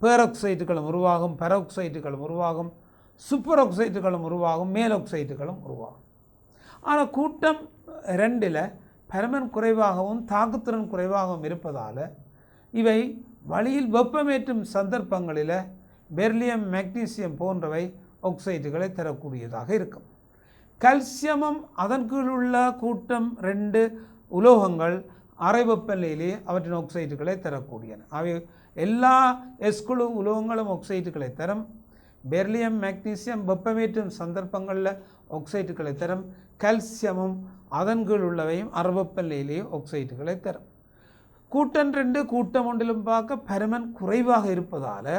பேராக்சைட்டுகளும் உருவாகும், பெராக்சைட்டுகளும் உருவாகும், சூப்பர் ஆக்சைட்டுகளும் உருவாகும், மேலோக்சைட்டுகளும் உருவாகும். ஆனால் கூட்டம் 2 பெர்மன் குறைவாகவும் தாக்குத்திறன் குறைவாகவும் இருப்பதால் இவை வழியில் வெப்பமேற்றும் சந்தர்ப்பங்களில் பெர்லியம் மெக்னீசியம் போன்றவை ஆக்சைட்டுகளை தரக்கூடியதாக இருக்கும். கல்சியமும் அதன் கீழ் உள்ள கூட்டம் 2 உலோகங்கள் அரை வெப்பநிலையிலே அவற்றின் ஆக்சைட்டுகளை தரக்கூடியன. அவை எல்லா எஸ்குழு உலோகங்களும் ஆக்சைட்டுகளை தரும். பெர்லியம் மெக்னீசியம் வெப்பமேற்றும் சந்தர்ப்பங்களில் ஆக்சைட்டுகளை தரும். கல்சியமும் அதன் கீழ் உள்ளவையும் அரை வெப்பநிலையிலேயே ஆக்சைட்டுகளை தரும். கூட்டம் 2 கூட்டம் 1 பார்க்க பெர்மன் குறைவாக இருப்பதால்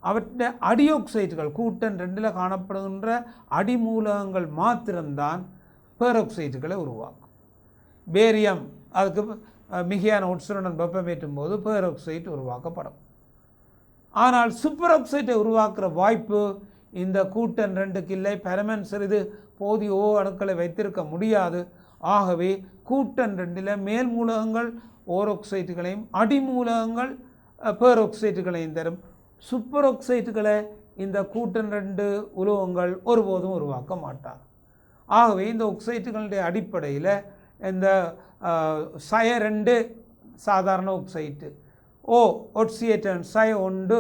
அவற்றின் அடியோக்சைட்டுகள் கூட்டம் 2 காணப்படுகின்ற அடிமூலகங்கள் மாத்திரம்தான் பேராக்சைட்டுகளை உருவாக்கும். பேரியம் அதுக்கு மிகையான ஒட்சனுடன் வெப்பமேற்றும் போது பேராக்சைட் உருவாக்கப்படும். ஆனால் சூப்பர் ஆக்சைட்டை உருவாக்குற வாய்ப்பு இந்த கூட்டம் 2க்கு இல்லை. பெர்மன் சிறிது போதிய அணுக்களை வைத்திருக்க முடியாது. ஆகவே கூட்டம் 2 மேல் மூலகங்கள் ஓரோக்சைட்டுகளையும் அடிமூலகங்கள் பேராக்சைட்டுகளையும் தரும். சூப்பர் ஆக்சைட்டுகளை இந்த கூட்டம் 2 உலோகங்கள் ஒருபோதும் உருவாக்க மாட்டார். ஆகவே இந்த ஆக்சைட்டுகளுடைய அடிப்படையில் இந்த சய 2 சாதாரண ஆக்சைட்டு, ஒட்சியேட்டன் சய 1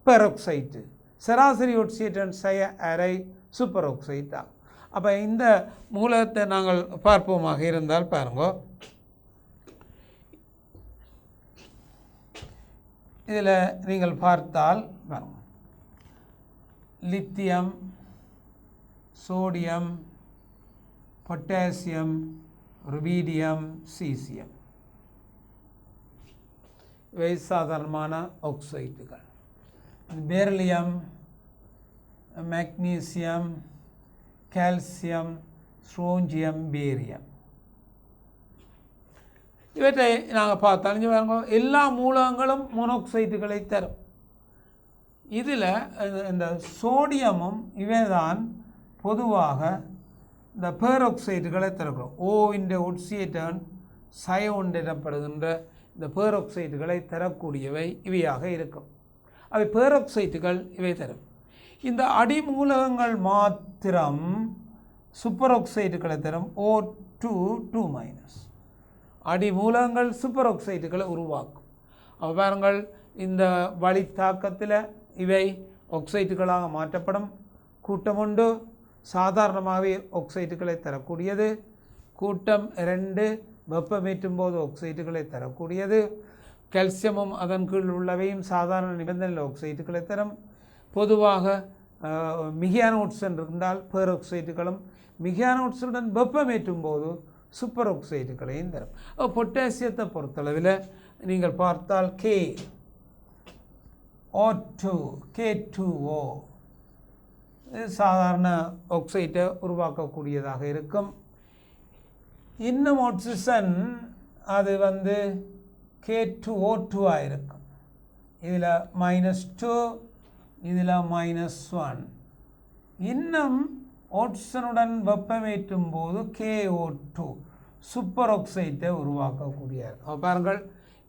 பெராக்சைட்டு, சராசரி ஒட்சியேட்டன் சய அரை சூப்பர் ஆக்சைட் ஆகும். அப்போ இந்த மூலகத்தை நாங்கள் பார்ப்போமாக இருந்தால் பாருங்க, இதில் நீங்கள் பார்த்தால் பாருங்க, lithium, sodium, potassium, rubidium, caesium இவை சாதாரணமான ஆக்சைட்டுகள். Beryllium, magnesium, calcium, strontium, barium இவற்றை நாங்கள் பார்த்தாலும் எல்லா மூலகங்களும் மோனோக்சைட்டுகளை தரும். இதில் இந்த சோடியமும் இவைதான் பொதுவாக இந்த பேராக்சைடுகளை தரக்கூடும். ஓவின் ஒட்சியேட்டான் சயோன் எனப்படுகின்ற இந்த பேராக்சைடுகளை தரக்கூடியவை இவையாக இருக்கும். அவை பேராக்சைடுகள் இவை தரும். இந்த அடிமூலகங்கள் மாத்திரம் சூப்பர் ஆக்சைடுகளை தரும். O2 அடிமூலகங்கள் சூப்பர் ஆக்சைடுகளை உருவாக்கும். பாருங்கள், இந்த வழி தாக்கத்தில் இவை ஆக்சைடுகளாக மாற்றப்படும். கூட்டம் ஒன்று சாதாரணமாகவே ஆக்சைடுகளை தரக்கூடியது. கூட்டம் 2 வெப்பமேற்றும் போது ஆக்சைடுகளை தரக்கூடியது. கால்சியமும் அதன் கீழ் உள்ளவையும் சாதாரண நிபந்தனையில் ஆக்சைடுகளை தரும். பொதுவாக மிகையான ஆக்சைடு இருந்தால் பேராக்சைடுகளும், மிகையான ஆக்சைடுடன் வெப்பமேற்றும் போது சூப்பர் ஆக்சைடுகளையும் தரும். பொட்டாசியத்தை பொறுத்தளவில் நீங்கள் பார்த்தால் KO2 K2O சாதாரண ஆக்சைடை உருவாக்கக்கூடியதாக இருக்கும். இன்னும் ஆக்சிஜன் அது K2O2 இருக்கும். இதில் -2, இதில் -1. இன்னும் ஆக்சிஜனுடன் வெப்பமேற்றும் போது KO2 சூப்பர் ஆக்சைடை உருவாக்கக்கூடிய. பாருங்கள்,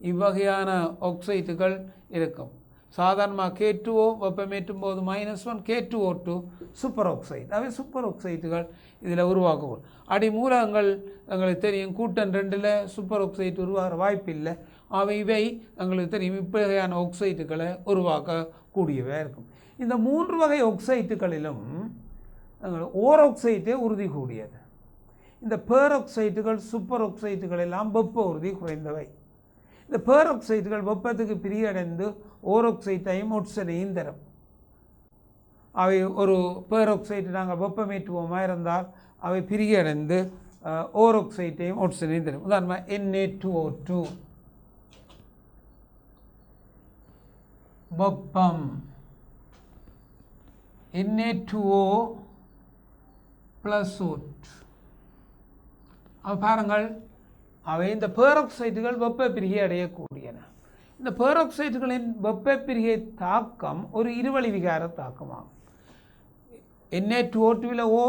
இவ்வகையான ஆக்சைடுகள் இருக்கும். சாதாரணமாக K2O வெப்பமேற்றும் போது -1, K2O2 சூப்பர் ஆக்சைடு. அவை சூப்பர் ஆக்சைடுகள் இதில் உருவாக்கப்படும். அடிமூலகங்கள் எங்களுக்கு தெரியும், கூட்டம் 2 சூப்பர் ஆக்சைடு உருவாகிற வாய்ப்பில்லை. இவை எங்களுக்கு தெரியும் இவ்வகையான ஆக்சைடுகளை உருவாக்கக்கூடியவை இருக்கும். இந்த 3 வகை ஆக்சைடுகளிலும் ஓர் ஆக்சைடே உறுதி கூடியது. இந்த பேராக்சைடுகள் சூப்பர் ஆக்சைடுகள் எல்லாம் வெப்ப உறுதி குறைந்தவை. இந்த பேராக்சைடுகள் வெப்பத்துக்கு பிரியடைந்து ஓர் ஆக்சைட்டையும் ஒட்சனையும் தரும். அவை ஒரு பேராக்சைடு நாங்கள் வெப்பமேற்றுவோமா இருந்தால் அவை பிரியடைந்து ஓர் ஆக்சைட்டையும் ஒட்சனையும் தரும். உதாரணமாக Na2O2 வெப்பம், Na2O + O2. பாருங்கள், அவை இந்த பேராக்சைடுகள் வெப்ப பிரிகை அடையக்கூடியன. இந்த பேராக்சைடுகளின் வெப்ப பிரிகை தாக்கம் ஒரு இருவழி விகார தாக்கமாகும். Na2O2 O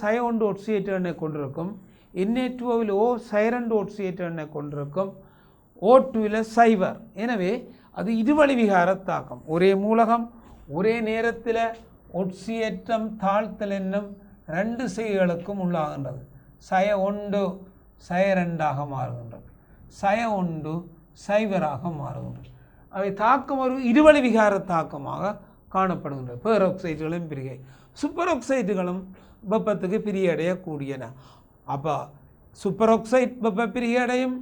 சய1 ஒட்சியேட்டனை கொண்டிருக்கும். Na2O O சய2 ஒட்சியேட்டனை கொண்டிருக்கும். O2 சைவர். எனவே அது இருவழி விகார தாக்கம். ஒரே மூலகம் ஒரே நேரத்தில் ஒட்சியேற்றம் தாழ்த்தல் என்னும் 2 செய்கைகளுக்கும் உள்ளாகின்றது. சய1 சய2 மாறுகின்றது, சய1 சைவராக மாறுகின்றது. அவை தாக்கம் ஒரு இருவழி விகார தாக்கமாக காணப்படுகின்றது. பேராக்சைடுகளின் பிரிகை, சூப்பர் ஆக்சைடுகளும் வெப்பத்துக்கு பிரியடையக்கூடியன. அப்போ சூப்பர் ஆக்சைடு வெப்ப பிரியடையும்,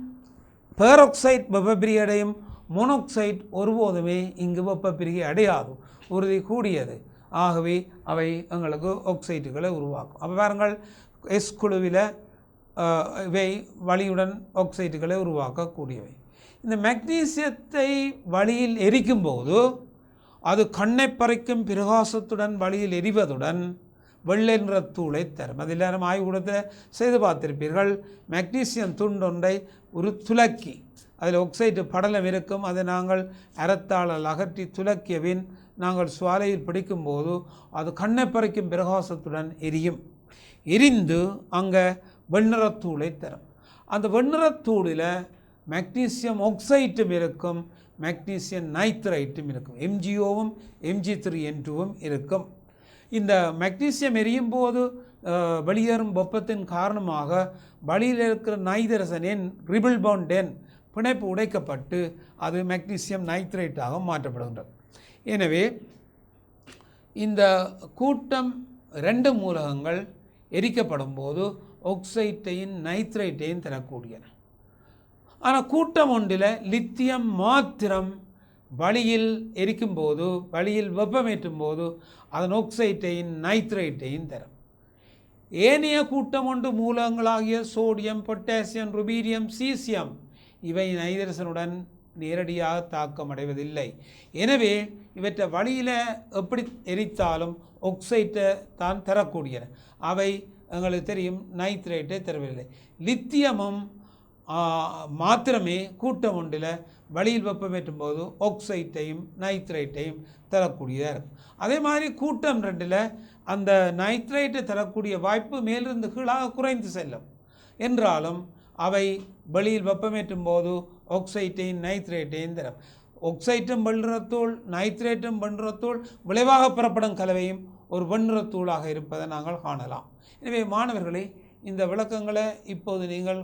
பேராக்சைடு வெப்ப பிரியடையும். மோனோக்சைடு ஒருபோதுமே இங்கு வெப்ப பிரிகை அடையாது, உறுதி கூடியது. ஆகவே அவை எங்களுக்கு ஆக்சைடுகளை உருவாக்கும். அப்போ பாருங்கள், எஸ் குழுவில் இவை வளியுடன் ஆக்சைடுகளை உருவாக்கக்கூடியவை. இந்த மெக்னீசியத்தை வளியில் எரிக்கும்போது அது கண்ணை பறிக்கும் பிரகாசத்துடன் வளியில் எரிவதுடன் வெள்ளை நிற தூளை தரும். அது எல்லாரும் ஆய்வுக்கூடத்தில் செய்து பார்த்திருப்பீர்கள். மெக்னீசியம் துண்டொன்றை ஒரு துலக்கி, அதில் ஆக்சைடு படலம் இருக்கும். அதை நாங்கள் அறத்தாளல் அகற்றி துலக்கிய பின் நாங்கள் சுவாலையில் பிடிக்கும்போது அது கண்ணை பறிக்கும் பிரகாசத்துடன் எரியும். எரிந்து அங்கே வெண்ணிறத்தூளை தரும். அந்த வெண்ணிறத்தூளில் மெக்னீசியம் ஆக்சைட்டும் இருக்கும், மெக்னீசியம் நைட்ரைட்டும் இருக்கும், MgOவும் Mg3N2வும் இருக்கும். இந்த மெக்னீசியம் எரியும் போது வெளியேறும் வெப்பத்தின் காரணமாக வளியில் இருக்கிற நைதரசன் எண் ரிபிள் பாண்ட் எண் பிணைப்பு உடைக்கப்பட்டு அது மெக்னீசியம் நைட்ரைட்டாக மாற்றப்படுகின்றது. எனவே இந்த கூட்டம் 2 மூலகங்கள் எரிக்கப்படும் போது ஆக்சைட்டையும் நைட்ரைட்டையும் தரக்கூடியன. ஆனால் கூட்டம் ஒன்றில் லித்தியம் மாத்திரம் வளியில் எரிக்கும் போது, வளியில் வெப்பமேற்றும் போது அதன் ஆக்சைட்டையும் நைட்ரைட்டையும் தரும். ஏனைய கூட்டம் ஒன்று மூலகங்களாகிய சோடியம், பொட்டாசியம், ருபீடியம், சீசியம் இவை நைதரசனுடன் நேரடியாக தாக்கம் அடைவதில்லை. எனவே இவற்றை வளியில் எப்படி எரித்தாலும் ஆக்சைட்டை தான் தரக்கூடியன. அவை எங்களுக்கு தெரியும் நைட்ரேட்டை தரவில்லை. லித்தியமும் மாத்திரமே கூட்டம் ஒன்றில் வளியில் வெப்பமேற்றும் போது ஆக்சைட்டையும் நைட்ரேட்டையும் தரக்கூடியதாக இருக்கும். அதே மாதிரி கூட்டம் 2 அந்த நைட்ரேட்டை தரக்கூடிய வாய்ப்பு மேலிருந்து கீழாக குறைந்து செல்லும். என்றாலும் அவை வெளியில் வெப்பமேற்றும் போது ஆக்சைட்டையும் நைட்ரேட்டையும் தரும். ஆக்சைட்டும் வெண்ணிறத்தூள், நைட்ரேட்டும் வெண்ணிறத்தூள் விளைவாக பெறப்படும் கலவையும் ஒரு வெண்ணிறத்தூளாக இருப்பதை நாங்கள் காணலாம். எனவே மாணவர்களே, இந்த விளக்கங்களை இப்போது நீங்கள்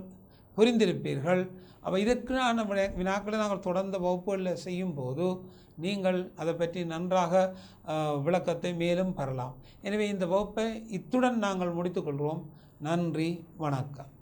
புரிந்திருப்பீர்கள். அப்போ இதற்கான வினாக்களை நாங்கள் தொடர்ந்த வகுப்புகளில் செய்யும் போது நீங்கள் அதை பற்றி நன்றாக விளக்கத்தை மேலும் பெறலாம். எனவே இந்த வகுப்பை இத்துடன் நாங்கள் முடித்துக்கொள்வோம். நன்றி, வணக்கம்.